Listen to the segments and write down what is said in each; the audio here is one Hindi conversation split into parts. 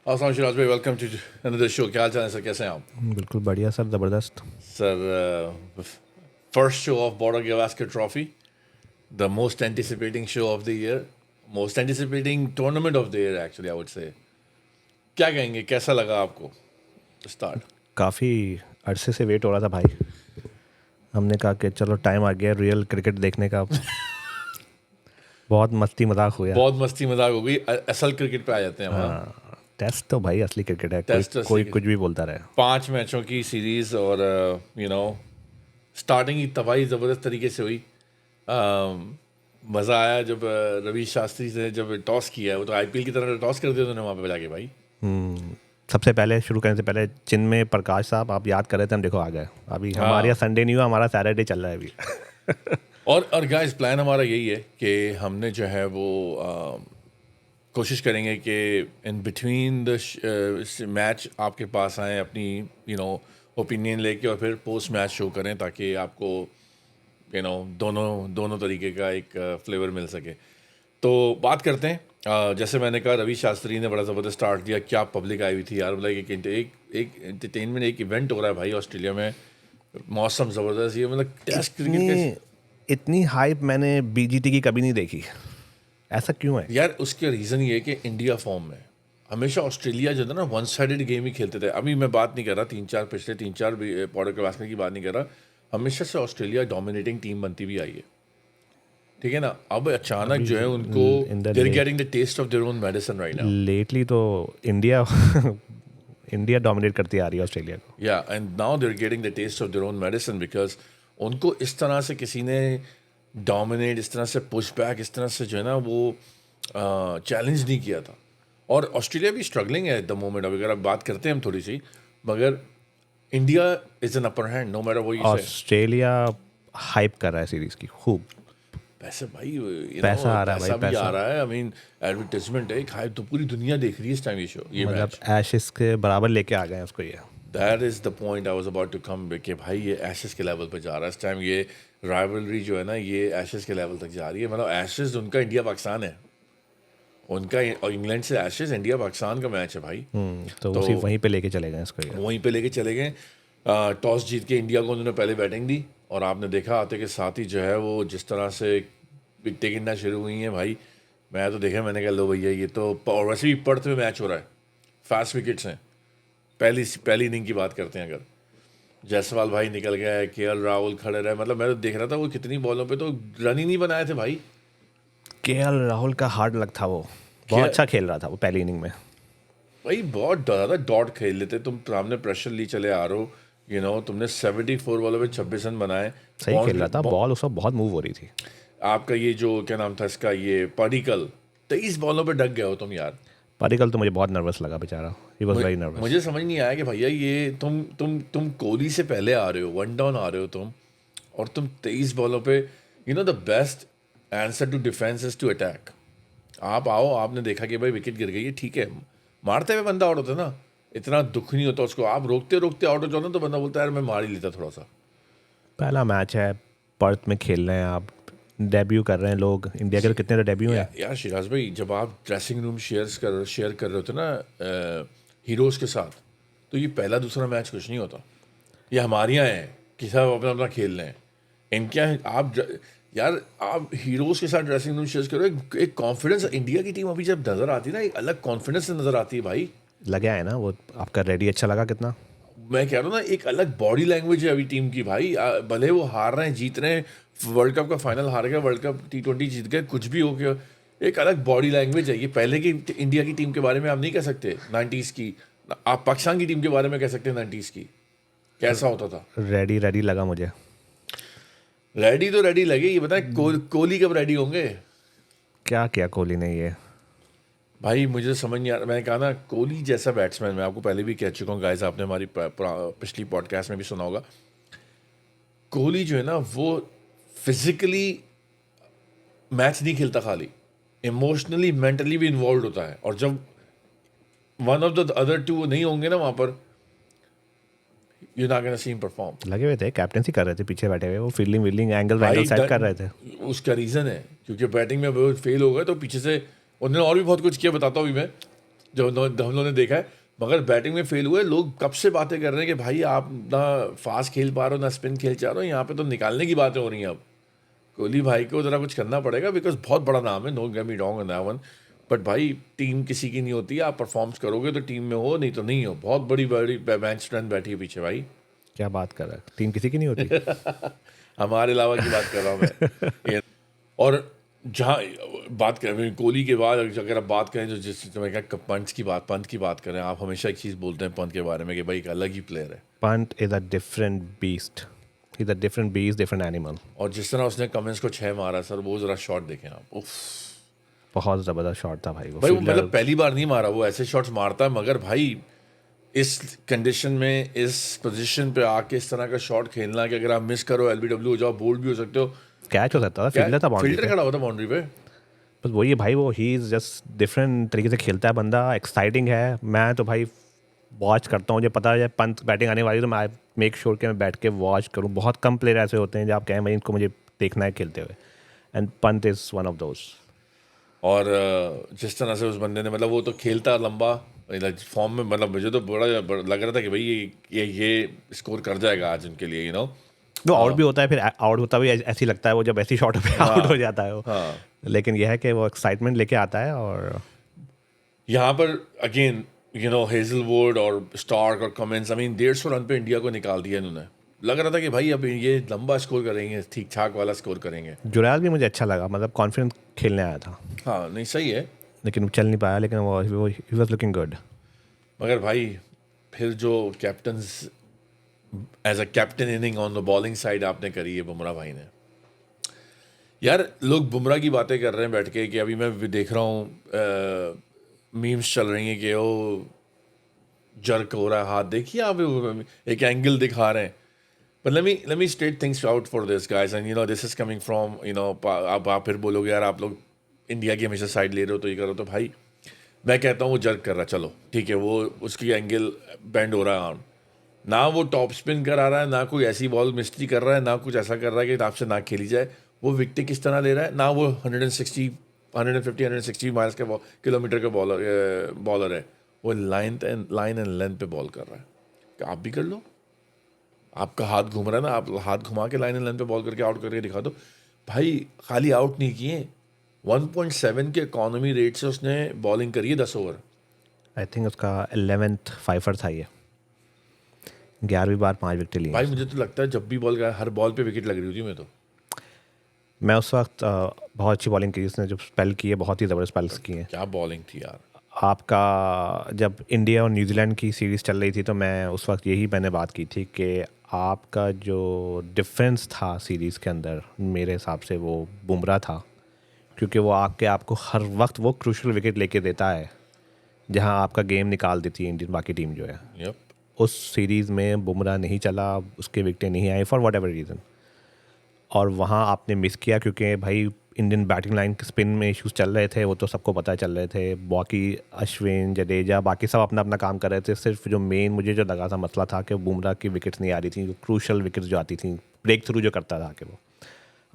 अस्सलाम शिराज भाई, वेलकम टू अनदर शो। क्या हाल चाल है सर, कैसे हैं आप? बिल्कुल बढ़िया सर, ज़बरदस्त। Sir, first show off border Gavaskar trophy, the most anticipating show off the year, most anticipating tournament of the year actually I would say. क्या कहेंगे, कैसा लगा आपको स्टार्ट? काफ़ी अरसे से वेट हो रहा था भाई। हमने कहा कि चलो टाइम आ गया रियल क्रिकेट देखने का। बहुत मस्ती मजाक हुआ। बहुत मस्ती मजाक हो गई, असल क्रिकेट पे आ जाते हैं हम। हाँ, हाँ, टेस्ट तो भाई असली क्रिकेट है। कोई टेस्ट असली कोई कुछ भी बोलता रहे। 5 मैचों की सीरीज और स्टार्टिंग ही तबाही ज़बरदस्त तरीके से हुई। मज़ा आया जब रवि शास्त्री से जब टॉस किया है, वो तो आईपीएल की तरह टॉस कर दिया उन्होंने वहाँ पे जाके भाई। सबसे पहले शुरू करने से पहले चिन्मय प्रकाश साहब, आप याद कर रहे थे, हम देखो आ गए। अभी हमारे यहाँ संडे नहीं हुआ, हमारा सैटरडे चल रहा है अभी। और गाइस, प्लान हमारा यही है कि हमने जो है वो कोशिश करेंगे कि इन बिटवीन द मैच आपके पास आए, अपनी ओपिनियन लेके, और फिर पोस्ट मैच शो करें ताकि आपको दोनों दोनों तरीके का एक फ्लेवर मिल सके। तो बात करते हैं, जैसे मैंने कहा रवि शास्त्री ने बड़ा ज़बरदस्त स्टार्ट दिया। क्या पब्लिक आई हुई थी यार, मतलब एक एंटरटेनमेंट, एक इवेंट हो रहा है भाई ऑस्ट्रेलिया में। मौसम ज़बरदस्त, ये मतलब टेस्ट क्रिकेट के इतनी हाइप मैंने बीजीटी की कभी नहीं देखी। ऐसा क्यों है? यार, उसके रीज़न ये है कि इंडिया फॉर्म में। हमेशा ऑस्ट्रेलिया जो था ना, वन साइडेड गेम ही खेलते थे। अभी मैं बात नहीं कर रहा पिछले तीन चार बॉर्डर गवास्कर की बात नहीं कर रहा। हमेशा से ऑस्ट्रेलिया डोमिनेटिंग टीम बनती भी आई है, ठीक है ना। अब अचानक जो है उनको इन they are getting the test of their own medicine right now. Lately तो इंडिया इंडिया डोमिनेट करती आ रही है ऑस्ट्रेलिया को। या and now they are getting the test of their own medicine because उनको इस तरह से किसी ने डोमिनेट, इस तरह से पुश बैक, इस तरह से जो है ना वो चैलेंज नहीं किया था। और ऑस्ट्रेलिया भी स्ट्रगलिंग है एट द मोमेंट। अब अगर आप बात करते हैं हम थोड़ी सी, मगर India is an upper hand no matter what you say. Australia hype कर रहा है सीरीज की खूब। पैसे भाई, पैसा आ रहा है पैसा भाई, भी आ पैसा। रहा है। आई मीन एडवर्टाइजमेंट है, खाए तो पूरी दुनिया देख रही है इस टाइम ये शो, ये मतलब मैच। एशेस के बराबर लेके आ गए हैं उसको ये। That is the point I was about to come कि भाई ये एशेस के लेवल पे जा रहा है इस टाइम। ये राइवलरी जो है ना, ये एशेस के लेवल तक जा रही है। मतलब एशेस उनका इंडिया पाकिस्तान है, उनका और इंग्लैंड से एशेस इंडिया पाकिस्तान का मैच है भाई। तो तो उसी वहीं पे लेके चले गए इसको ये। वहीं पे लेके चले गए। टॉस जीत के इंडिया को उन्होंने पहले बैटिंग दी, और आपने देखा आते के साथ ही जो है वो जिस तरह से विकेटें गिरना शुरू हुई हैं भाई। मैं तो देखा, मैंने कहा लो भैया ये तो, और वैसे भी पर्थ में मैच हो रहा है, फास्ट विकेट्स हैं। पहली इनिंग की बात करते हैं, अगर जायसवाल भाई निकल गया है, केएल राहुल खड़े रहे, मतलब मैं तो देख रहा था वो कितनी बॉलों पे तो रन ही नहीं बनाए थे भाई। केएल राहुल का हार्ड लक था, वो बहुत अच्छा खेल रहा था वो पहली इनिंग में। भाई बहुत ज़्यादा डॉट खेल लेते तुम, सामने प्रेशर ली चले आ रहे हो, तुमने 74 बॉलों पे 26 रन बनाए। सही खेल रहा था, बॉल उस वक्त बहुत मूव हो रही थी। आपका ये जो क्या नाम था इसका, ये पाडिकल, 23 बॉलों पे डक गए हो तुम यार। पारिकल तो मुझे बहुत नर्वस लगा बेचारा, ही वॉज वेरी नर्वस। मुझे समझ नहीं आया कि भैया ये तुम कोहली से पहले आ रहे हो, वन डाउन आ रहे हो तुम, और तुम 23 बॉलों पे, the best answer to defence is to attack. आप आओ, आपने देखा कि भाई विकेट गिर गई है, ठीक है, मारते हुए बंदा आउट होता है ना, इतना दुख नहीं होता उसको। आप रोकते रोकते आउट हो जाओ ना, तो बंदा बोलता है यार मैं मार ही लेता थोड़ा सा। पहला मैच है, पर्थ में खेल रहे हैं आप, डेब्यू कर रहे हैं लोग। इंडिया के तो कितने डेब्यू हैं यार शिराज भाई, जब आप ड्रेसिंग रूम शेयर कर रहे होते ना हीरोज़ के साथ, तो ये पहला दूसरा मैच कुछ नहीं होता। ये हमारे यहाँ है कि सब अपना अपना खेल रहे हैं। इनके यहाँ यार आप हीरोज़ के साथ ड्रेसिंग रूम शेयर करो, एक कॉन्फिडेंस। इंडिया की टीम अभी जब नज़र आती है ना, एक अलग कॉन्फिडेंस से नज़र आती है भाई। लगे है ना वो आपका रेडी, अच्छा लगा कितना। मैं कह रहा हूँ ना, एक अलग बॉडी लैंग्वेज है अभी टीम की भाई। भले वो हार रहे हैं, जीत रहे हैं, वर्ल्ड कप का फाइनल हार गए, वर्ल्ड कप T20 जीत गए, कुछ भी हो गया, एक अलग बॉडी लैंग्वेज है। ये पहले की इंडिया की टीम के बारे में आप नहीं कह सकते 90s की। आप पाकिस्तान की टीम के बारे में कह सकते हैं 90s की कैसा होता था। रेडी रेडी लगा मुझे। रेडी तो रेडी लगे। ये बताएं कोहली कब रेडी होंगे? क्या किया कोहली ने ये? भाई मुझे समझ नहीं आ रहा। मैंने कहा ना, कोहली जैसा बैट्समैन, मैं आपको पहले भी कह चुका हूँ गाइस, आपने हमारी पिछली पॉडकास्ट में भी सुना होगा। कोहली जो है ना, वो फिजिकली मैच नहीं खेलता, खाली इमोशनली मेंटली भी इन्वॉल्व होता है। और जब one of the other two नहीं होंगे ना वहाँ पर, you not gonna see him perform. लगे हुए थे, कैप्टनसी कर रहे थे पीछे बैठे हुए, वो फील्डिंग एंगल सेट कर रहे थे। उसका रीज़न है क्योंकि बैटिंग में वो फेल हो गए, तो पीछे से उन्होंने और भी बहुत कुछ किया, बताता हूँ भी मैं। जो हम लोगों ने देखा है, मगर बैटिंग में फेल हुए लोग कब से बातें कर रहे हैं कि भाई आप ना फास्ट खेल पा रहे हो ना स्पिन खेल जा रहे हो, यहाँ पे तो निकालने की बातें हो रही हैं अब। कोहली भाई को ज़रा कुछ करना पड़ेगा, बिकॉज बहुत बड़ा नाम है, know get me wrong on that one, but भाई टीम किसी की नहीं होती, आप परफॉर्म्स करोगे तो टीम में हो, नहीं तो नहीं हो। बहुत बड़ी बड़ी बेंच स्ट्रेंथ बैठी है पीछे भाई। क्या बात कर रहा है, टीम किसी की नहीं होती। हमारे अलावा की बात कर रहा हूँ मैं। और जहाँ बात करें कोहली के बाद, अगर आप बात करें जो जिस मैं क्या पंत की बात करें, आप हमेशा एक चीज़ बोलते हैं पंत के बारे में कि भाई एक अलग ही प्लेयर है। Pant is a different beast, is a different beast, different animal. और जिस तरह उसने कमिंस को 6 मारा सर, वो ज़रा शॉट देखें आप, उफ बहुत ज़बरदस्त शॉट था भाई वो। भाई वो मतलब पहली बार नहीं मारा, वो ऐसे शॉट्स मारता है, मगर भाई इस कंडीशन में इस पोजीशन पे आके इस तरह का शॉट खेलना कि अगर आप मिस करो एलबीडब्ल्यू हो जाओ, बोल्ड भी हो सकते हो। कैच हो सकता था, फील्डर था, बाउंड्री फील्डर खड़ा हुआ था बाउंड्री पे। बस वही है भाई, वो ही इज़ जस्ट डिफरेंट तरीके से खेलता है बंदा, एक्साइटिंग है। मैं तो भाई वॉच करता हूँ, मुझे पता है पंत बैटिंग आने वाली तो मैं मेक श्योर कि मैं बैठ के वॉच करूँ। बहुत कम प्लेयर ऐसे होते हैं जो आप कहें भाई इनको मुझे देखना है खेलते हुए, and Pant is one of those. और जिस तरह से उस बंदे ने, मतलब वो तो खेलता लंबा फॉर्म में, मतलब मुझे तो बड़ा लग रहा था कि भाई ये स्कोर कर जाएगा आज उनके लिए, वो आउट भी होता है, फिर आउट होता भी ऐसे ही लगता है वो, जब ऐसी शॉट पे आउट हो जाता है वो। लेकिन यह है कि वो एक्साइटमेंट लेके आता है। और यहाँ पर अगेन हेजलवुड और स्टार्क और कमिंस, 150 रन पे इंडिया को निकाल दिया इन्होंने। लग रहा था कि भाई अब ये लंबा स्कोर करेंगे, ठीक ठाक वाला स्कोर करेंगे। जुरैल भी मुझे अच्छा लगा, मतलब कॉन्फिडेंस खेलने आया था। हाँ नहीं सही है, लेकिन वो चल नहीं पाया, लेकिन वो ही वाज लुकिंग गुड। मगर भाई फिर जो captains as a captain inning on the bowling side आपने करी है बुमराह भाई ने। यार लोग बुमराह की बातें कर रहे हैं बैठ के कि अभी मैं देख रहा हूँ मीम्स चल रही हैं कि वो जर्क हो रहा है हाथ, देखिए आप एक एंगल दिखा रहे हैं। But let me state things out for this guys, and this is coming from अब आप फिर बोलोगे यार आप लोग इंडिया की हमेशा साइड ले रहे हो तो ये करो, तो भाई मैं कहता हूँ वो जर्क कर रहा है, चलो ठीक है, वो उसकी एंगल बेंड हो रहा है आर्म, ना वो टॉप स्पिन करा रहा है, ना कोई ऐसी बॉल मिस्ट्री कर रहा है, ना कुछ ऐसा कर रहा है कि आपसे ना खेली जाए। वो विकेट किस तरह ले रहा है, ना वो 150-160 माइल्स के किलोमीटर के बॉलर है, वो लाइन एंड लेंथ पे बॉल कर रहा है। आप भी कर लो, आपका हाथ घूम रहा है ना, आप हाथ घुमा के लाइन एंड लेंथ पे बॉल करके आउट करके दिखा दो। भाई खाली आउट नहीं किए, 1.7 के इकोनॉमी रेट से उसने बॉलिंग करी है 10 ओवर। आई थिंक उसका 11th फाइफर था ये, 11वीं बार 5 विकेट लिए। भाई मुझे तो लगता है जब भी बॉल गया हर बॉल पे विकेट लग रही थी। मैं उस वक्त बहुत अच्छी बॉलिंग की, उसने जो स्पेल की है बहुत ही ज़बरदस्त स्पेल्स की हैं। क्या बॉलिंग थी यार। आपका जब इंडिया और न्यूजीलैंड की सीरीज़ चल रही थी तो मैं उस वक्त यही मैंने बात की थी कि आपका जो डिफरेंस था सीरीज़ के अंदर मेरे हिसाब से वो बुमराह था, क्योंकि वो आपको हर वक्त वो क्रूशल विकेट लेके देता है जहां आपका गेम निकाल देती है इंडियन बाकी टीम जो है। Yep. उस सीरीज़ में बुमराह नहीं चला, उसके विकेटें नहीं I for what ever reason, और वहाँ आपने मिस किया क्योंकि भाई इंडियन बैटिंग लाइन के स्पिन में इश्यूज चल रहे थे, वो तो सबको पता चल रहे थे। बाकी अश्विन जडेजा बाकी सब अपना अपना काम कर रहे थे। सिर्फ जो मेन मुझे जो लगा था मसला था कि बुमराह की विकेट्स नहीं आ रही थी, जो क्रूशल विकेट्स जो आती थी, ब्रेक थ्रू जो करता था कि वो।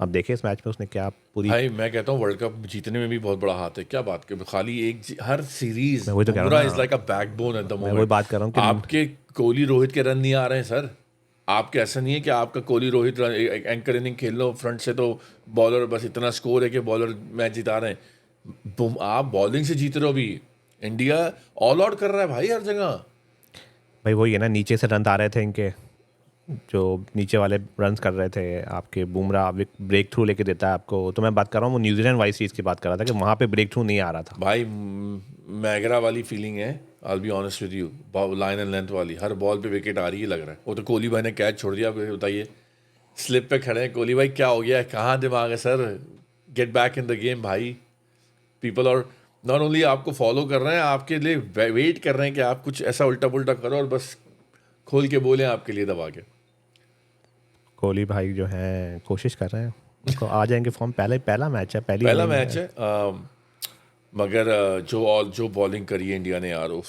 अब देखिए इस मैच में उसने क्या पूरी, भाई मैं कहता हूँ वर्ल्ड कप जीतने में भी बहुत बड़ा हाथ है। क्या बात कर, खाली हर सीरीज वही तो कह रहा हूँ is like a backbone eight the moment. वही बात कर रहा हूँ कि आपके कोहली रोहित के रन नहीं आ रहे हैं सर। आपके ऐसा नहीं है कि आपका कोहली रोहित एंकर इनिंग खेल लो फ्रंट से तो बॉलर बस इतना स्कोर है कि बॉलर मैच जिता रहे हैं। आप बॉलिंग से जीत रहे हो। अभी इंडिया ऑल आउट कर रहा है भाई हर जगह। भाई वही है ना, नीचे से रन आ रहे थे इनके, जो नीचे वाले रन्स कर रहे थे आपके, बुमराह ब्रेक थ्रू लेके देता है आपको। तो मैं बात कर रहा हूँ वो न्यूजीलैंड वाइज सीरीज की बात कर रहा था कि वहाँ पे ब्रेक थ्रू नहीं आ रहा था। भाई मैगरा वाली फीलिंग है, I'll be honest with you, line and length वाली, हर बॉल पे विकेट आ रही है लग रहा है। वो तो कोहली भाई ने कैच छोड़ दिया। बताइए स्लिप पे खड़े हैं कोहली भाई, क्या हो गया है, कहाँ दिमाग है sir, get back in the game भाई। पीपल और नॉट ओनली आपको फॉलो कर रहे हैं, आपके लिए वेट कर रहे हैं कि आप कुछ ऐसा उल्टा पुल्टा करो और बस खोल के बोले आपके लिए दबा के। कोहली भाई जो है कोशिश कर रहे हैं, उसको आ जाएंगे फॉर्म। पहला मैच है, पहला मैच है। मगर जो बॉलिंग करी है इंडिया ने यार, उफ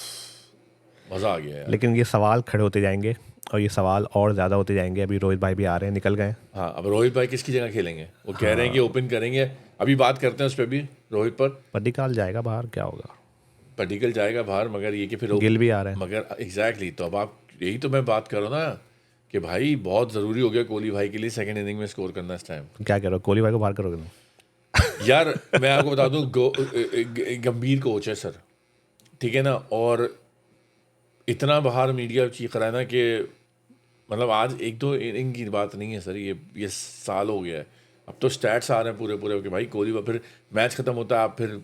मज़ा आ गया यार। लेकिन ये सवाल खड़े होते जाएंगे और ये सवाल और ज़्यादा होते जाएंगे। अभी रोहित भाई भी आ रहे हैं, निकल गए। हाँ अब रोहित भाई किसकी जगह खेलेंगे, वो कह रहे हैं कि ओपन करेंगे। अभी बात करते हैं उस पर भी, रोहित पर निकाल जाएगा बाहर, क्या होगा। पर्टिकल जाएगा बाहर, मगर ये कि फिर गिल भी आ रहा है। मगर एग्जैक्टली तो अब आप यही तो मैं बात कर रहा हूँ ना कि भाई बहुत ज़रूरी हो गया कोहली भाई के लिए सेकंड इनिंग में स्कोर करना इस टाइम। क्या कह रहे हो, कोहली भाई को बाहर करोगे तुम? यार मैं आपको बता दूं, गंभीर कोच है सर, ठीक है ना, और इतना बाहर मीडिया चीख रहा है ना कि मतलब आज एक दो इनिंग की बात नहीं है सर, ये साल हो गया है। अब तो स्टैट्स आ रहे हैं पूरे पूरे कि भाई कोहली, फिर मैच खत्म होता है आप फिर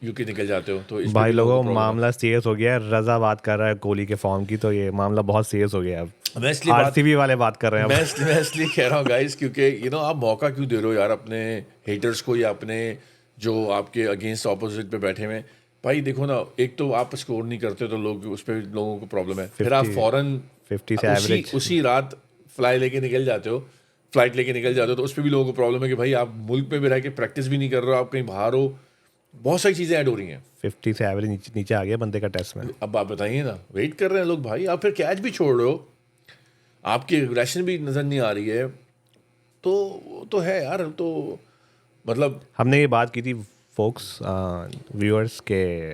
यूके निकल जाते हो, तो इस पे भाई भी लोगों लोगों को problem है। मामला सीरियस हो गया है। रजा बात कर रहा है कोहली के फॉर्म की, तो ये मामला बहुत सीरियस हो गया है। मैं इसलिए बात आरसीबी वाले बात कर रहे हैं अब। मैं इसलिए कह रहा हूँ गाइस, क्योंकि आप मौका क्यों दे रहे हो यार अपने हेटर्स को या अपने जो आपके अगेंस्ट ऑपोजिट पे बैठे हुए हैं। भाई देखो ना, एक तो आप स्कोर नहीं करते तो लोग उस पर लोगों को प्रॉब्लम है, फिर आप 50 फौरन 50 से एवरेज। उसी रात फ्लाइट लेके निकल जाते हो, तो उस पर भी लोगों को प्रॉब्लम है कि भाई आप मुल्क में भी रह के प्रैक्टिस भी नहीं कर रहे हो, आप कहीं बाहर हो, बहुत सारी चीज़ें ऐड हो रही हैं। 50 से एवरेज नीचे आ गया बंदे का टेस्ट में। अब आप बताइए ना, वेट कर रहे हैं लोग भाई, आप फिर कैच भी छोड़ रहे हो, आपकी एग्रेशन भी नज़र नहीं आ रही है, तो है यार, तो मतलब हमने ये बात की थी फोक्स व्यूअर्स के,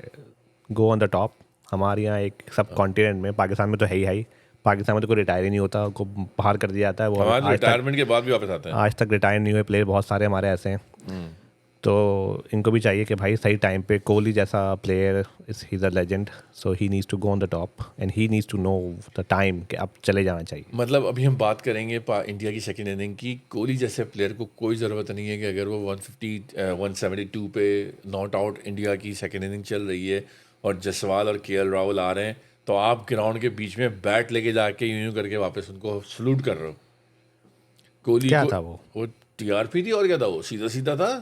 गो ऑन द टॉप। हमारे यहाँ एक सब कॉन्टिनेंट में, पाकिस्तान में तो है ही, पाकिस्तान में तो कोई रिटायर ही नहीं होता, को बाहर कर दिया जाता है। वो हमारे आज तक रिटायरमेंट के बाद भी वापस आते हैं। आज तक रिटायर नहीं हुए प्लेयर बहुत सारे हमारे ऐसे हैं। तो इनको भी चाहिए कि भाई सही टाइम पे, कोहली जैसा player is he is a legend, so he needs to go on the top and he needs to know the time कि अब चले जाना चाहिए। मतलब अभी हम बात करेंगे इंडिया की सेकेंड इनिंग की। कोहली जैसे प्लेयर को कोई ज़रूरत नहीं है कि अगर वो 172 पे नॉट आउट इंडिया की सेकेंड इनिंग चल रही है और जसवाल और केएल राहुल आ रहे हैं, तो आप ग्राउंड के बीच में बैट लेके जाके यूं करके वापस उनको सलूट कर रहे हो। कोहली क्या को था वो? टीआरपी थी और क्या था वो, सीधा सीधा था,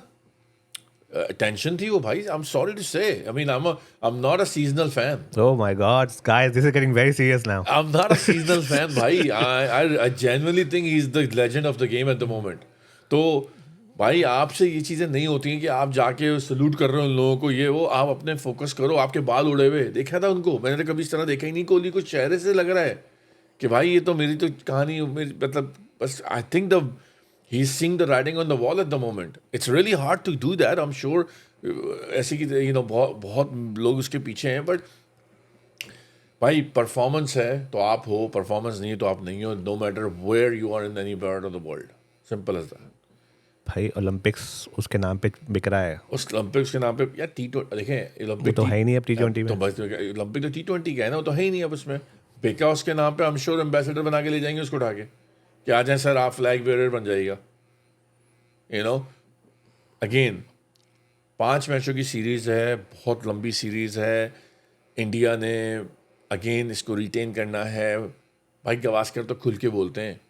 टेंशन थी वो भाई। आई एम सॉरी टू से, I mean I am not a seasonal fan, Oh my God, guys, this is getting very serious now. I'm not a seasonal fan भाई। I genuinely think he's the legend of the game at the moment। तो भाई आपसे ये चीज़ें नहीं होती हैं कि आप जाके सलूट कर रहे हो उन लोगों को, ये वो, आप अपने फोकस करो। आपके बाल उड़े हुए देखा था उनको, मैंने तो कभी इस तरह देखा ही नहीं। कोहली को चेहरे से लग रहा है कि भाई ये तो मेरी तो कहानी, मेरी मतलब बस I think the he is seeing the writing on the wall at the moment. It's really hard to do that, I am sure. ऐसे कि बहुत बहुत लोग उसके पीछे हैं, बट भाई परफॉर्मेंस है तो आप हो, परफॉर्मेंस नहीं है तो आप नहीं हो, no matter where you are in any part of the world, simple as that. भाई ओलंपिक्स उसके नाम पे बिक रहा है। उस ओलंपिक्स के नाम पे यार T20 देखें, वो ओलंपिक तो है ही नहीं अब T20 तो में। बस ओलंपिक तो T20 का है ना, वो तो है ही नहीं अब उसमें। बेका उसके नाम पे हम श्योर एम्बेसडर बना के ले जाएंगे उसको उठा के कि आ जाए सर आप फ्लैग बेयरर बन जाएगा। अगेन 5 मैचों की सीरीज़ है, बहुत लंबी सीरीज़ है। इंडिया ने अगेन इसको रिटेन करना है। भाई गवास्कर तो खुल के बोलते हैं,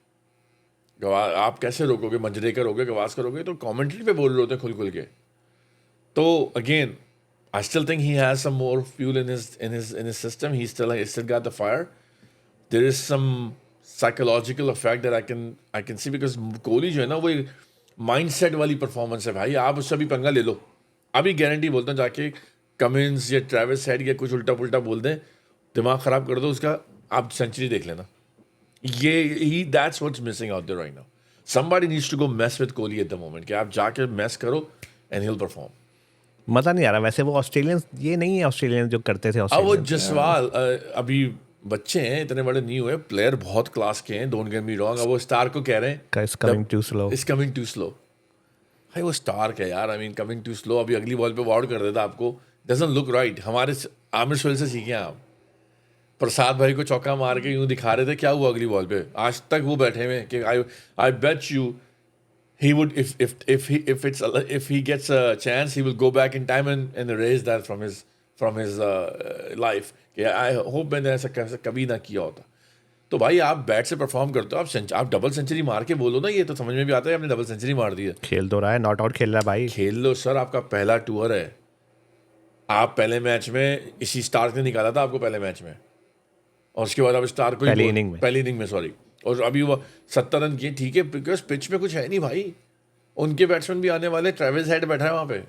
आप कैसे रोकोगे, मंजरेकर हो गए, गवास्कर हो गए, तो कमेंट्री पे बोल रहे होते हैं खुल खुल के। तो again I still think he has some more fuel in his system, he still got the fire. There is some psychological effect that I can see, because Kohli जो है ना वो माइंडसेट वाली परफॉर्मेंस है भाई। आप उससे भी पंगा ले लो, अभी गारंटी बोलता हूँ, जाके कमिंस या ट्रेविस हेड या कुछ उल्टा पुल्टा बोल दें, दिमाग ख़राब कर दो उसका, आप सेंचुरी देख लेना। ये that's what's missing out there right now. Somebody needs to go mess with Kohli at the moment, कि आप जाके मेस करो एंड ही विल परफॉर्म। मज़ा नहीं आ रहा वैसे। वो ऑस्ट्रेलियंस ये नहीं है, ऑस्ट्रेलियन जो करते थे अब वो ऑस्ट्रेलियन। जसवाल अभी बच्चे हैं, इतने बड़े नहीं हुए, प्लेयर बहुत क्लास के हैं, डोंट गेट मी रॉन्ग। अब वो स्टार को कह रहे हैं is coming too slow. Is coming too slow. भाई वो स्टार है यार, I mean coming too slow. अभी अगली बॉल पे वो आउट कर देता आपको, डजंट लुक राइट। हमारे आमिर सोहेल से सीखे आप, प्रसाद भाई को चौका मार के यूं दिखा रहे थे, क्या हुआ अगली बॉल पे, आज तक वो बैठे हुए कि I bet you he would if he gets a chance he will go back in time and erase that from his life कि I hope मैंने ऐसा कभी ना किया होता। तो भाई आप बैट से परफॉर्म करते हो, आप डबल सेंचुरी मार के बोलो ना, ये तो समझ में भी आता है आपने डबल सेंचुरी मार दी है। खेल तो रहा है, नॉट आउट खेल रहा है भाई। खेल लो सर, आपका पहला टूर है। आप पहले मैच में इसी स्टार्क ने निकाला था आपको पहले मैच में, और उसके बाद आप स्टार को पहली इनिंग में सॉरी, और अभी वो 70 रन किए, ठीक है, बिकॉज पिच में कुछ है नहीं भाई। उनके बैट्समैन भी आने वाले, ट्रेविस हेड बैठा है वहाँ पे।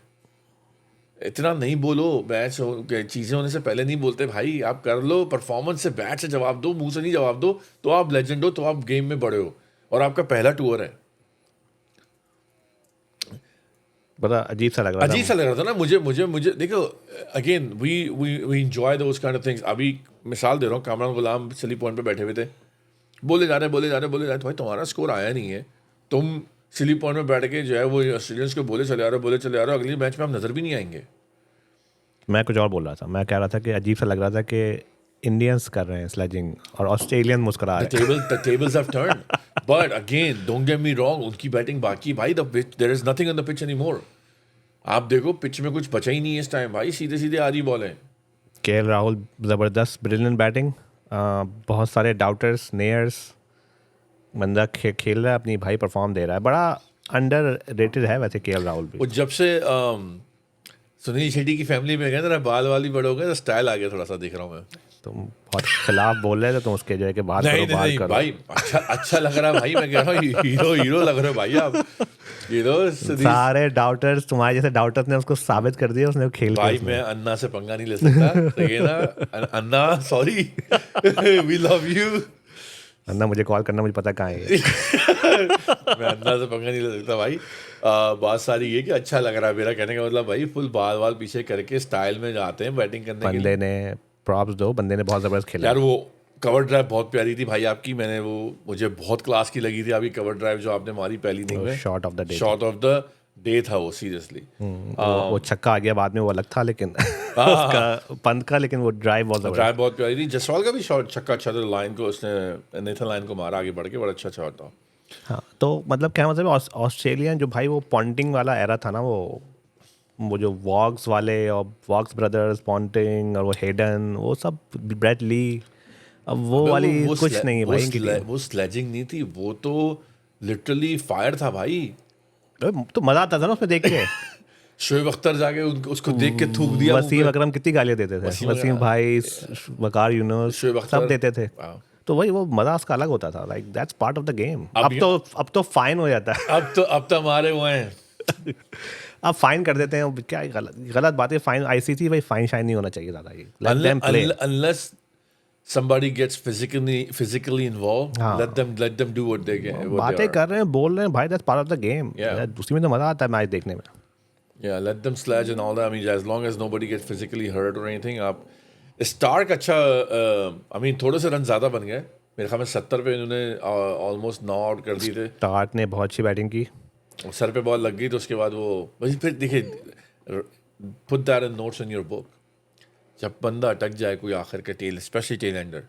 इतना नहीं बोलो, मैच चीज़ें होने से पहले नहीं बोलते भाई। आप कर लो परफॉर्मेंस से, बैट से जवाब दो, मुंह से नहीं जवाब दो, तो आप लेजेंड हो, तो आप गेम में बड़े हो, और आपका पहला टूर है। बड़ा अजीब सा लग रहा था। अजीब सा लग रहा था ना मुझे देखो, again we enjoy those kind of things. अभी मिसाल दे रहा हूँ, कामरान गुलाम सिली पॉइंट पे बैठे हुए थे, बोले जा रहे तो भाई तुम्हारा स्कोर आया नहीं है, तुम सिली पॉइंट में बैठ के जो है वो ऑस्ट्रेलियंस को बोले चले आ रहे हो, अगली मैच में हम नजर भी नहीं आएंगे। मैं कुछ और बोल रहा था, मैं कह रहा था कि अजीब सा लग रहा था कि इंडियंस कर रहे हैं स्लेजिंग और ऑस्ट्रेलियन मुस्कुरा रहे हैं। The tables have turned. But again, don't get me wrong, उनकी बैटिंग बाकी भाई, the pitch, there is nothing on the pitch anymore. आप देखो पिच में कुछ बचा ही नहीं है इस टाइम भाई, सीधे सीधे आ रही बॉल है। केएल राहुल ज़बरदस्त ब्रिलियंट बैटिंग, बहुत सारे डाउटर्स नेयर्स, बंदा खेल रहा है अपनी, भाई परफॉर्म दे रहा है, बड़ा अंडर रेटेड है वैसे केएल राहुल भी। वो जब से सुनील शेट्टी की फैमिली में गए ना, बाल वाली बड़े हो गए तो स्टाइल आ गया थोड़ा सा, देख रहा हूँ मैं। तुम बहुत खिलाफ बोल रहे थे, तुम उसके जो है कि बात करो बात करो भाई, अच्छा लग रहा है भाई, मैं कह रहा हूँ हीरो लग रहे हो भाई आप, सारे डाउटर्स तुम्हारे जैसे डाउटर्स ने उसको साबित कर दिया, उसने खेल भाई मैं अन्ना से पंगा नहीं ले सकता, सही है ना अन्ना, सॉरी वी लव यू अन्ना, मुझे कॉल करना, मुझे पता कहाँ है। मैं अन्ना से पंगा नहीं ले सकता भाई। बात सारी ये कि अच्छा लग रहा है, मेरा कहने का मतलब भाई फुल बाल पीछे करके स्टाइल में जाते हैं बैटिंग करने के लिए। बंदे ने प्रॉप्स दो, बंदे ने बहुत ज़बरदस्त खेला यार। वो कवर ड्राइव बहुत प्यारी थी भाई आपकी, मुझे बहुत क्लास की लगी थी आपकी कवर ड्राइव जो आपने मारी पहली इनिंग में। शॉट ऑफ द डे था वो, सीरियसली। वो छक्का आ गया बाद में, वो अलग था लेकिन उसका पंत का, लेकिन वो ड्राइव बहुत प्यारी थी। जसवाल का भी शॉट छक्का अच्छा था, लाइन को उसने नेथन लाइन को मारा आगे बढ़ के, बड़ा अच्छा शॉट था। हाँ, तो मतलब क्या मतलब ऑस्ट्रेलियन जो भाई वो पॉन्टिंग वाला एरा था ना, वो जो वॉग्स वाले और वॉग्स ब्रदर्स पॉन्टिंग और वो हेडन, वो सब ब्रेट ली, अब वो वाली कुछ नहीं है भाई। वो स्लेजिंग नहीं थी, वो तो लिटरली फायर था भाई। तो मजा आता था ना उसमें देख के। शोएब अख्तर जाके उसको देख के थूक दिया। वसीम अकरम कितनी गालियां देते थे, वसीम भाई, वकार यूनुस, सब देते थे। तो वही वो मजा उसका अलग होता था, like that's part of the game. अब तो फाइन हो जाता है। अब तो हमारे वो हैं अब फाइन कर देते हैं, क्या गलत बात है। फाइन आईसीसी भाई, फाइन शाइन नहीं होना चाहिए ज़्यादा। ये let them play, unless somebody gets physically involved, let them do what they get। बातें कर रहे हैं, बोल रहे हैं भाई, that's part of the game. उसी में तो मजा आता है मैच देखने में। Yeah, let them sledge and all that. I mean, as long as nobody gets physically hurt or anything। आप स्टार्क अच्छा, I mean थोड़े से रन ज़्यादा बन गए मेरे ख्याल में, 70 पे इन्होंने ऑलमोस्ट 9 आउट कर दिए थे। स्टार्क ने बहुत अच्छी बैटिंग की, सर पे बॉल लग गई तो उसके बाद वो वही फिर देखिए, put that in notes in your book. जब बंदा अटक जाए कोई आखिर के tail, specially tail ender,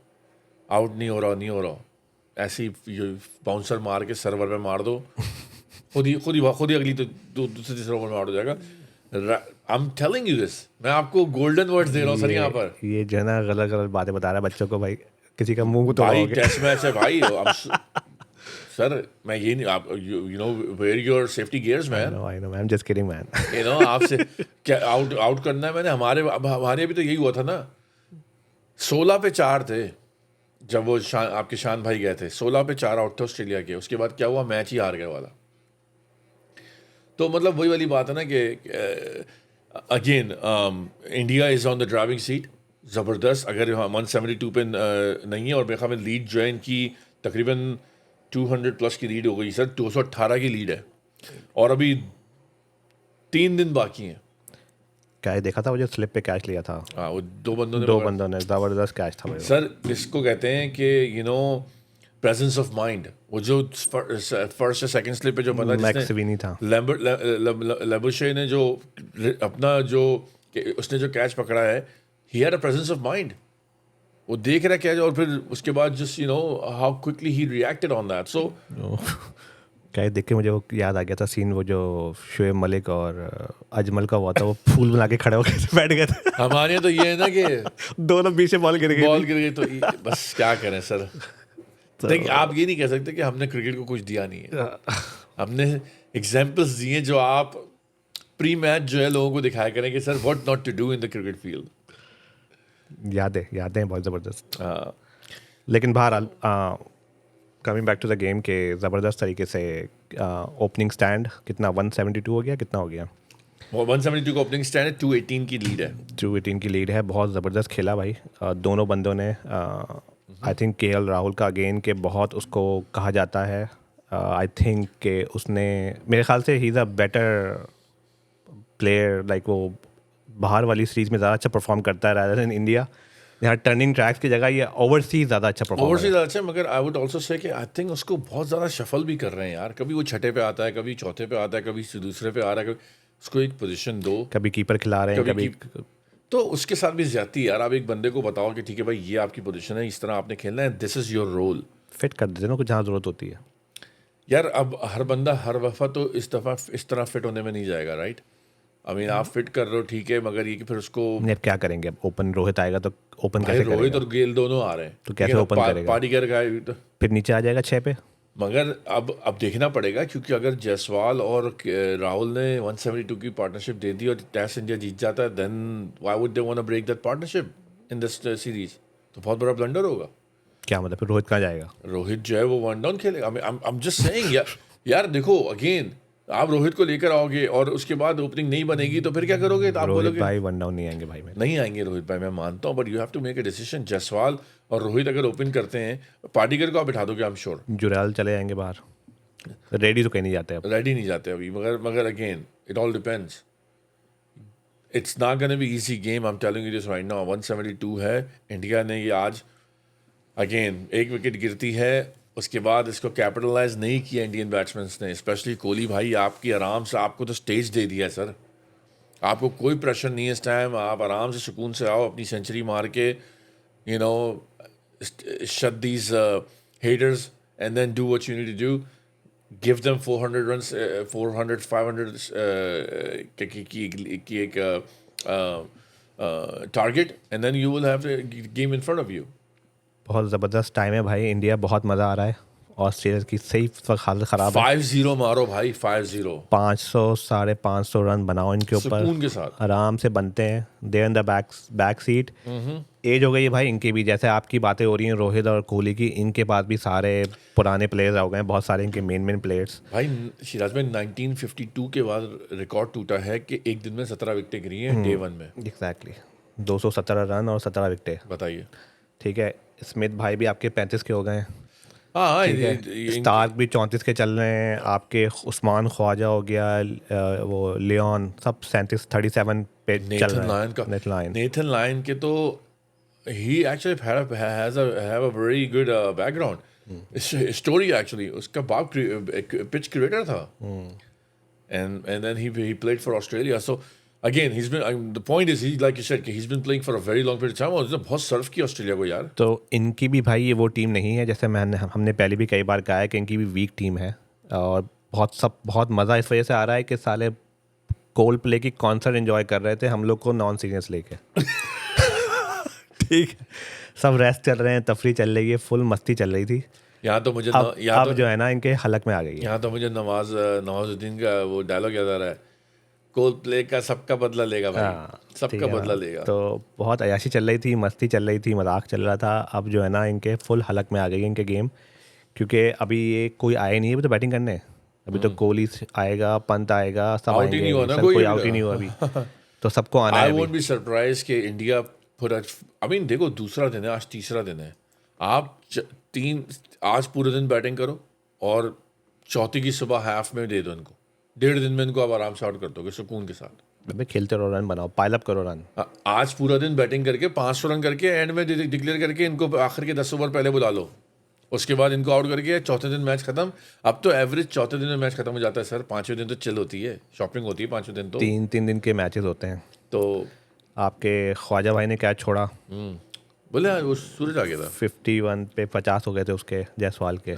out नहीं हो रहा, ऐसी बाउंसर मार के सर्वर पे मार दो, खुद ही अगली तो दूसरे तीसरे ओवर में आउट हो जाएगा। I am telling you this, मैं आपको गोल्डन वर्ड्स दे रहा हूँ सर यहाँ पर। ये जो है ना गलत बातें बता रहा है बच्चों को भाई, किसी का मुंह तो भाई टेस्ट मैच है भाई। सर मैं ये नहीं, आप you know where your safety gears man. I know, I am just kidding man. You know आपसे क्या आउट करना है मैंने, हमारे भी तो यही हुआ था ना। 16 पे 4 थे जब वो आपके शान भाई गए थे, 16 पे 4 आउट थे ऑस्ट्रेलिया के। उसके बाद क्या हुआ, मैच ही हार गया वाला। तो मतलब वही वाली बात है ना कि again India is on the driving seat ज़बरदस्त। अगर 172 पे नहीं है, और मेरे ख्याल में लीड जो है इनकी तकरीबन 200 प्लस की लीड हो गई सर, 218 की लीड है, और अभी 3 दिन बाकी हैं। क्या देखा था वो जो स्लिप पे कैच लिया था? हाँ, वो दो बंदों ने ज़बरदस्त कैच था भाई सर। इसको कहते हैं कि you know presence of mind. वो जो फर्स्ट या सेकंड स्लिप पे जो बंदा मैक्सविनी था, लेबुशे ने जो अपना जो उसने जो कैच पकड़ा है, he had a presence of mind. वो देख रहा कैच, और फिर उसके बाद just you know how quickly he reacted on that. So क्या देख के मुझे वो याद आ गया था सीन, वो जो शोएब मलिक और अजमल का हुआ था, वो फूल बना के खड़े होकर बैठ गए थे। हमारे यहाँ तो ये है ना कि दोनों बीच से बॉल गिर गई तो बस क्या करें सर। देखिए आप ये नहीं कह सकते कि हमने क्रिकेट को कुछ दिया नहीं है। हमने एग्जाम्पल्स दिए जो आप प्री मैच जो है लोगों को दिखाया करें कि sir what not to do in the cricket field. यादें बहुत ज़बरदस्त। लेकिन बहरहाल coming back to the game के ज़बरदस्त तरीके से ओपनिंग स्टैंड कितना 172 हो गया, कितना हो गया? 172 का ओपनिंग स्टैंड है, 218 की लीड है। 218 की लीड है, बहुत ज़बरदस्त खेला भाई दोनों बंदों ने। आई थिंक केएल राहुल का अगेन के बहुत उसको कहा जाता है। आई थिंक कि उसने मेरे ख्याल से ही is a better player like वो बाहर वाली सीरीज में ज़्यादा अच्छा परफॉर्म करता है rather than इंडिया. यहाँ टर्निंग ट्रैक्स की जगह ये ओवरसीज ज़्यादा अच्छा परफॉर्म ओवरसीज अच्छा है, मगर आई वुड ऑल्सो से कि आई थिंक उसको बहुत ज़्यादा शफल भी कर रहे हैं यार. कभी वो छठे पे आता है, कभी चौथे पे आता है, कभी दूसरे पे आ रहा है, कभी उसको एक पोजीशन दो, कभी कीपर खिला रहे हैं, कभी कभी तो उसके साथ भी ज्यादती यार. आप एक बंदे को बताओ कि ठीक है भाई ये आपकी पोजीशन है, इस तरह आपने खेलना है, this is your role. Fit कर देते हैं ना कुछ जहाँ ज़रूरत होती है. यार अब हर बंदा हर वफा तो इस दफ़ा इस तरह फिट होने में नहीं जाएगा, राइट? आई मीन आप फिट कर रहे हो ठीक है, मगर ये कि फिर उसको यार क्या करेंगे, अब ओपन रोहित आएगा तो ओपन भाई कैसे रोहित करेगा? और गेल दोनों आ रहे हैं तो कैसे ठीक है ना, open करेगा? पार्टिकर का तो, फिर नीचे आ जाएगा 6 पे. मगर अब देखना पड़ेगा, क्योंकि अगर जायसवाल और राहुल ने 172 की पार्टनरशिप दे दी और टेस्ट इंडिया जीत जाता है, then why would they want to break that partnership in this series? तो बहुत बड़ा ब्लंडर होगा. क्या मतलब फिर रोहित कहाँ जाएगा? रोहित जो है वो वन डाउन खेलेगा. आई एम जस्ट सेइंग यार देखो अगेन, आप रोहित को लेकर आओगे और उसके बाद ओपनिंग नहीं बनेगी तो फिर क्या करोगे? तो आप रोहित बोलोगे भाई वन डाउन नहीं आएंगे भाई मेरे. नहीं आएंगे रोहित भाई, मैं मानता हूँ, but you have to make a decision. Jaiswal और रोहित अगर ओपन करते हैं, पार्टिकर को आप बिठा दोगे, आई एम श्योर. जुरैल चले जाएंगे बाहर. रेडी तो कहीं नहीं जाते अब. रेडी नहीं जाते अभी, मगर again it all depends. It's not gonna be easy game, I am telling you this right now. 172 है, इंडिया ने ये आज अगेन एक विकेट गिरती है, उसके बाद इसको कैपिटलाइज नहीं किया इंडियन बैट्समैन ने, स्पेशली कोहली भाई. आपकी आराम से आपको तो स्टेज दे दिया है सर, आपको कोई प्रेशर नहीं है इस टाइम. आप आराम से सुकून से आओ, अपनी सेंचुरी मार के you know shut these haters and then do what you need to do. Give them 400 runs, 400, 500 की एक target, and then you will have the game in front of you. बहुत ज़बरदस्त टाइम है भाई. इंडिया बहुत मज़ा आ रहा है. ऑस्ट्रेलिया की सही हालत ख़राब है. 5-0 मारो भाई, 5-0 500 550 रन बनाओ इनके ऊपर, सुकून के साथ. आराम से बनते हैं. They in the back seat. Age हो गई है भाई इनकी भी, जैसे आपकी बातें हो रही हैं रोहित और कोहली की, इनके पास भी सारे पुराने प्लेयर्स हो गए हैं, बहुत सारे इनके मेन प्लेयर्स. भाई सिराज में 1952 के बाद रिकॉर्ड टूटा है कि एक दिन में 17 विकेटें गिरी हैं डे 1 में. एग्जैक्टली 217 रन और 17 विकेटें. बताइए. ठीक है, स्मिथ भाई भी आपके 35 के हो गए हैं. हाँ, स्टार्क भी 34 के चल रहे हैं. आपके उस्मान ख्वाजा हो गया, वो लियोन, सब 37 पे चल रहे हैं. नेथन लायन के तो he actually has a very good background story actually. उसका बाप पिच क्रिएटर था, and then he played for Australia. So again he's been the point is he, like you said, he's been playing for a very long period of time और उसने बहुत सर्व किया ऑस्ट्रेलिया को यार. तो इनकी भी भाई ये वो टीम नहीं है, जैसे हमने पहले भी कई बार कहा है कि इनकी भी वीक टीम है. और बहुत मज़ा इस वजह से आ रहा है कि साले कोल प्ले की कॉन्सर्ट एंजॉय कर रहे थे, हम लोग को नॉन सीरियस लेके. ठीक है, सब रेस्ट चल रहे हैं, तफरी चल रही है, फुल मस्ती चल रही थी. यहाँ तो मुझे अब जो है ना इनके हलक में आ गई है. यहाँ तो मुझे नवाजुद्दीन का वो डायलॉग याद आ रहा है, कोल प्ले का सबका बदला लेगा भाई, सबका बदला लेगा. तो बहुत अयाशी चल रही थी, मस्ती चल रही थी, मजाक चल रहा था. अब जो है ना इनके फुल हलक में आ गई है इनके गेम, क्योंकि अभी ये कोई आए नहीं है अभी तो बैटिंग करने. अभी तो कोहली आएगा, पंत आएगा, सब आउट ही नहीं हुआ ना, कोई आउट ही नहीं हुआ अभी. तो सबको आना है. आई वोंट बी सरप्राइज कि इंडिया आई मीन देखो दूसरा दिन है, आज तीसरा दिन है. आप आज पूरे दिन बैटिंग करो और चौथी की सुबह हाफ में दे दो इनको, 1.5 दिन में इनको आप आराम से आउट कर दोगे सुकून के साथ. खेलते रहो, रन बनाओ, पाइल अप करो रन. आज पूरा दिन बैटिंग करके 500 रन करके एंड में डिक्लेयर करके इनको आखिर के 10 ओवर पहले बुला लो, उसके बाद इनको आउट करके चौथे दिन मैच खत्म. अब तो एवरेज चौथे दिन में मैच खत्म हो जाता है सर. 5वें दिन तो चिल होती है, शॉपिंग होती है 5वें दिन. तो 3 दिन के मैचेस होते हैं. तो आपके ख्वाजा भाई ने कैच छोड़ा, बोले वो सूरज आ गया था, 51 पे 50 हो गए थे उसके, जायसवाल के.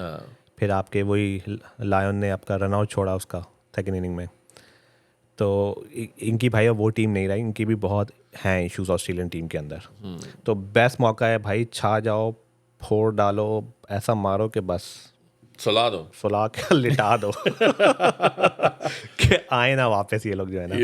फिर आपके वही लायन ने आपका रन आउट छोड़ा उसका सेकेंड इनिंग में. तो इनकी भाई अब वो टीम नहीं रही, इनकी भी बहुत हैं इश्यूज ऑस्ट्रेलियन टीम के अंदर. तो बेस्ट मौका है भाई, छा जाओ, फोड़ डालो, ऐसा मारो कि बस सुला के लिटा दो कि आए ना वापस ये लोग जो है ना,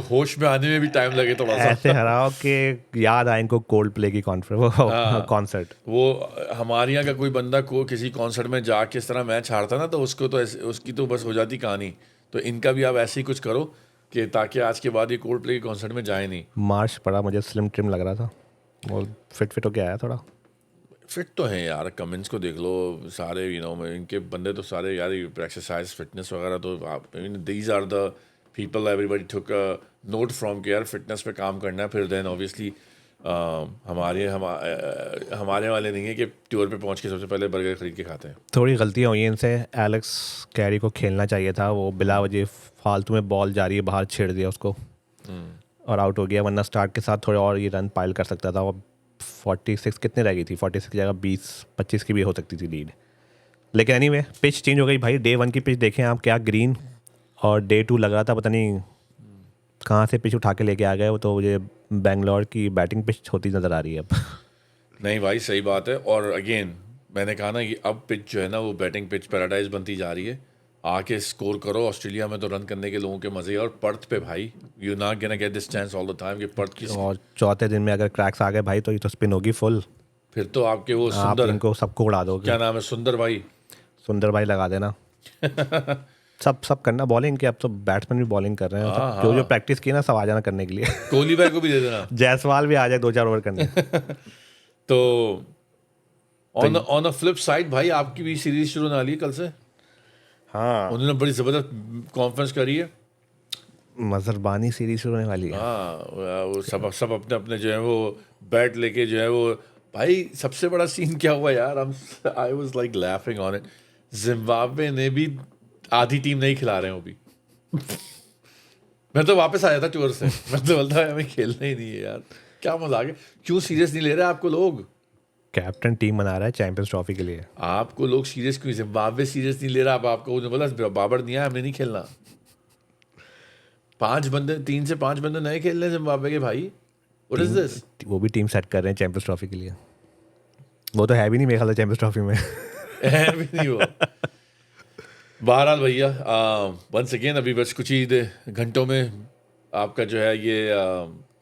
होश में आने में भी टाइम लगे थोड़ा सा. ऐसे हराओ कि याद आए इनको कोल्ड प्ले की कॉन्सर्ट. वो हमारे यहाँ का कोई बंदा को किसी कॉन्सर्ट में जाके इस तरह मैच हारता ना, तो उसको तो उसकी तो बस हो जाती कहानी. तो इनका भी आप ऐसे ही कुछ करो कि ताकि आज के बाद ये कोल्ड प्ले के कॉन्सर्ट में जाए नहीं. मार्च पड़ा, मुझे स्लिम ट्रिम लग रहा था, वो फिट हो के आया थोड़ा. फिट तो हैं यार, कमेंट्स को देख लो सारे, इनके बंदे तो सारे यार एक्सरसाइज फिटनेस वगैरह तो आप these are the people everybody took note from के यार फिटनेस पे काम करना है, फिर देन ऑब्वियसली हमारे वाले नहीं है कि टूर पे पहुंच के सबसे पहले बर्गर खरीद के खाते हैं। थोड़ी गलतियाँ हुई हैं इनसे। एलेक्स कैरी को खेलना चाहिए था, वो बिला वजह फालतू में बॉल जा रही है बाहर छेड़ दिया उसको और आउट हो गया, वरना स्टार्ट के साथ थोड़े और ये रन पाइल कर सकता था। वो 46 कितने रह गई थी, 46 की जगह 20-25 की भी हो सकती थी लीड। लेकिन एनीवे पिच चेंज हो गई भाई। डे 1 की पिच देखें आप, क्या ग्रीन, और डे 2 लग रहा था पता नहीं कहाँ से पिच उठा के लेके आ गए। वो तो मुझे बेंगलोर की बैटिंग पिच होती नज़र आ रही है अब। नहीं भाई सही बात है, और अगेन मैंने कहा ना कि अब पिच जो है ना वो बैटिंग पिच पैराडाइज बनती जा रही है। आके स्कोर करो, ऑस्ट्रेलिया में तो रन करने के लोगों के मजे हैं, और पर्थ पे भाई you not gonna get this chance all the time कि पर्थ की। और चौथे दिन में अगर क्रैक्स आ गए भाई तो ये तो स्पिन होगी फुल। फिर तो आपके वो आप सुंदर, इनको सबको उड़ा दोगे। क्या नाम है, सुंदर भाई, सुंदर भाई लगा देना। सब करना बॉलिंग की। अब तो बैट्समैन भी बॉलिंग कर रहे हैं, सब जो प्रैक्टिस की ना सब आ जाना करने के लिए। कोहली भाई को भी दे देना, जायसवाल भी आ जाए 2-4 ओवर करने। तो ऑन अ फ्लिप साइड भाई आपकी भी सीरीज शुरू होने वाली है कल से। हाँ, उन्होंने बड़ी जबरदस्त कॉन्फ्रेंस करी है। मजरबानी सीरीज शुरू होने वाली है। हाँ वो सब अपने अपने जो है वो बैट लेके जो है वो, भाई सबसे बड़ा सीन क्या हुआ यार, I was like laughing on it. Zimbabwe ने भी आधी टीम नहीं खिला रहे हैं वो भी। मैं तो वापस आया था टूर से, मैं तो बोलता है हमें खेलना ही नहीं है यार, क्या मजाक है, क्यों सीरियस नहीं ले रहे आपको लोग। कैप्टन टीम बना रहा है चैंपियंस ट्रॉफी के लिए। आपको लोग सीरियस क्यों, जिम्बाब्वे सीरियस नहीं ले रहा। आपको उन्होंने बोला बाबर नहीं आया, हमने नहीं खेलना। 3 से 5 बंदे नए खेल रहे हैं जिम्बाब्वे के भाई, व्हाट इज दिस। वो भी टीम सेट कर रहे हैं चैंपियंस ट्रॉफी के लिए। वो तो है भी नहीं मेरे ख्याल से चैंपियंस ट्रॉफी में। है भी नहीं वो। बहरहाल भैया वंस अगेन अभी बस कुछ ही घंटों में आपका जो है ये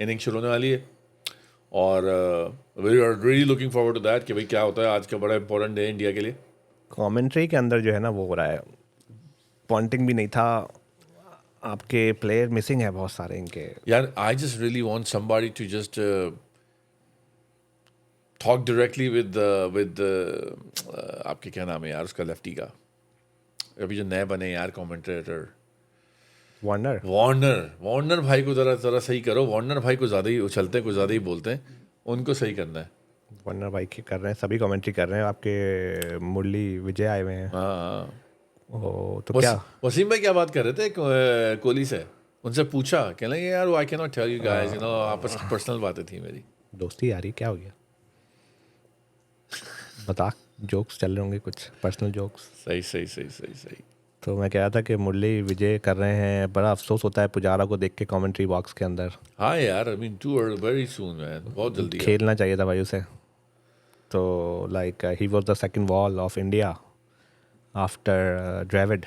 इनिंग शुरू होने वाली है, और we are really looking forward to that कि भाई क्या होता है। आज का बड़ा इंपॉर्टेंट डे इंडिया के लिए। कमेंट्री के अंदर जो है ना वो हो रहा है, पॉइंटिंग भी नहीं था, आपके प्लेयर मिसिंग है बहुत सारे इनके। यार I just really want somebody to just talk directly with आपके क्या नाम है यार उसका, लेफ्टी का, अभी जो नए बने यार कमेंटेटर, वार्नर भाई को जरा सही करो। वार्नर भाई को ज़्यादा ही उछलते हैं, कुछ ज़्यादा ही बोलते हैं, उनको सही करना है। वार्नर भाई की कर रहे हैं, सभी कमेंट्री कर रहे हैं। आपके मुरली विजय आए हुए हैं। हाँ तो क्या वसीम भाई क्या बात कर रहे थे कोहली से, उनसे पूछा, कह लेंगे यार I can not tell you guys, you know आपस की पर्सनल बातें थी मेरी। दोस्ती यारी क्या हो गया, बता, जोक्स चल रहे होंगे कुछ पर्सनल जोक्स। सही। तो मैं कह रहा था कि मुरली विजय कर रहे हैं, बड़ा अफसोस होता है पुजारा को देख के कमेंट्री बॉक्स के अंदर। हाँ यार, I mean too very soon man, बहुत जल्दी खेलना चाहिए था भाई उसे। तो like he was the second wall of India after Dravid,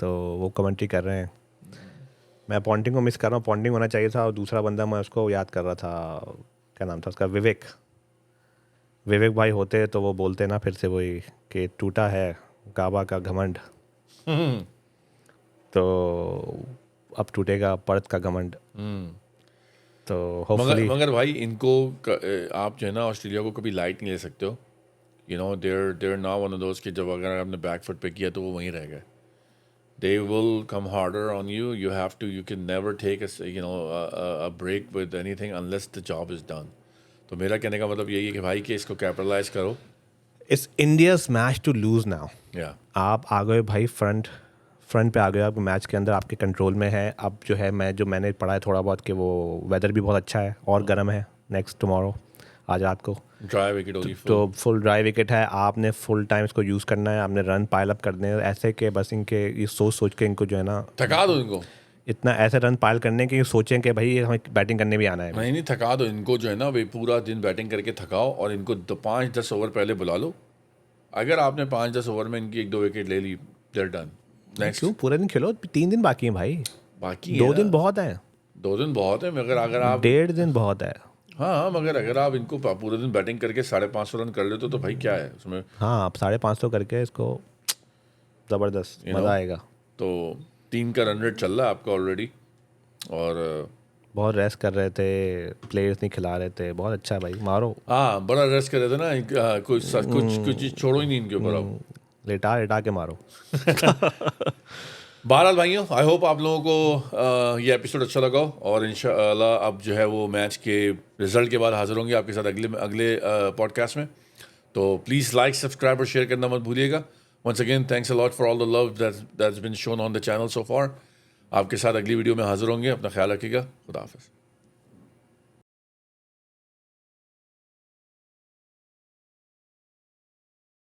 तो वो कमेंट्री कर रहे हैं। मैं पॉन्टिंग को मिस कर रहा हूँ, पॉन्टिंग होना चाहिए था। और दूसरा बंदा मैं उसको याद कर रहा था, क्या नाम था उसका, विवेक भाई होते तो वो बोलते ना फिर से वही कि टूटा है काबा का घमंड, तो अब टूटेगा पर्थ का घमंड। तो होपफुली मगर भाई इनको आप जो है ना ऑस्ट्रेलिया को कभी लाइट नहीं ले सकते हो। You know there now one of those कि जब अगर आपने बैक फुट पे किया तो वो वहीं रह गए। They will come harder on you. You can never take a break with anything unless the job is done. तो मेरा कहने का मतलब यही है कि भाई कि इसको कैपिटलाइज करो। It's India's match to lose now. या आप आ गए भाई, फ्रंट पे आ गए आप मैच के अंदर, आपके कंट्रोल में है। अब जो है मैंने पढ़ा है थोड़ा बहुत कि वो वेदर भी बहुत अच्छा है और गर्म है नेक्स्ट टुमारो, आज रात को ड्राई विकेट होगी, तो फुल ड्राई विकेट है। आपने फुल टाइम इसको यूज़ करना है, आपने रन पाइल अप करने हैं ऐसे कि बस इनके ये सोच के इनको जो है ना थका दो इनको, इतना ऐसे रन पाइल करने के सोचें कि भाई हमें बैटिंग करने भी आना है। नहीं थका दो इनको जो है ना भाई, पूरा दिन बैटिंग करके थकाओ और इनको 5-10 ओवर पहले बुला लो। अगर आपने 5-10 ओवर में इनकी 1-2 विकेट ले ली, देयर डन। नेक्स्ट क्यों पूरे दिन खेलो, 3 दिन बाकी हैं भाई, बाकी 2 दिन बहुत है, 2 दिन बहुत है, मगर अगर आप 1.5 दिन बहुत है। हाँ मगर अगर आप इनको पूरे दिन बैटिंग करके 550 रन कर लेते तो भाई क्या है उसमें। हाँ आप 550 करके इसको ज़बरदस्त मज़ा आएगा। तो 3 का रन रेट चल रहा है आपका ऑलरेडी, और बहुत रेस्ट कर रहे थे, प्लेयर्स नहीं खिला रहे थे, बहुत अच्छा है भाई, मारो। हाँ बड़ा रेस्ट कर रहे थे ना, कुछ चीज़ छोड़ो ही नहीं इनके ऊपर अब। लेटा के मारो। बहरहाल भाइयों, आई होप आप लोगों को ये एपिसोड अच्छा लगा हो, और इंशाल्लाह अब जो है वो मैच के रिजल्ट के बाद हाजिर होंगे आपके साथ अगले पॉडकास्ट में। तो प्लीज़ लाइक, सब्सक्राइब और शेयर करना मत भूलिएगा। Once again thanks a lot for all the love that's been shown on the channel so far. आपके साथ अगली वीडियो में हाजिर होंगे। अपना ख्याल रखिएगा। खुदा हाफिज़।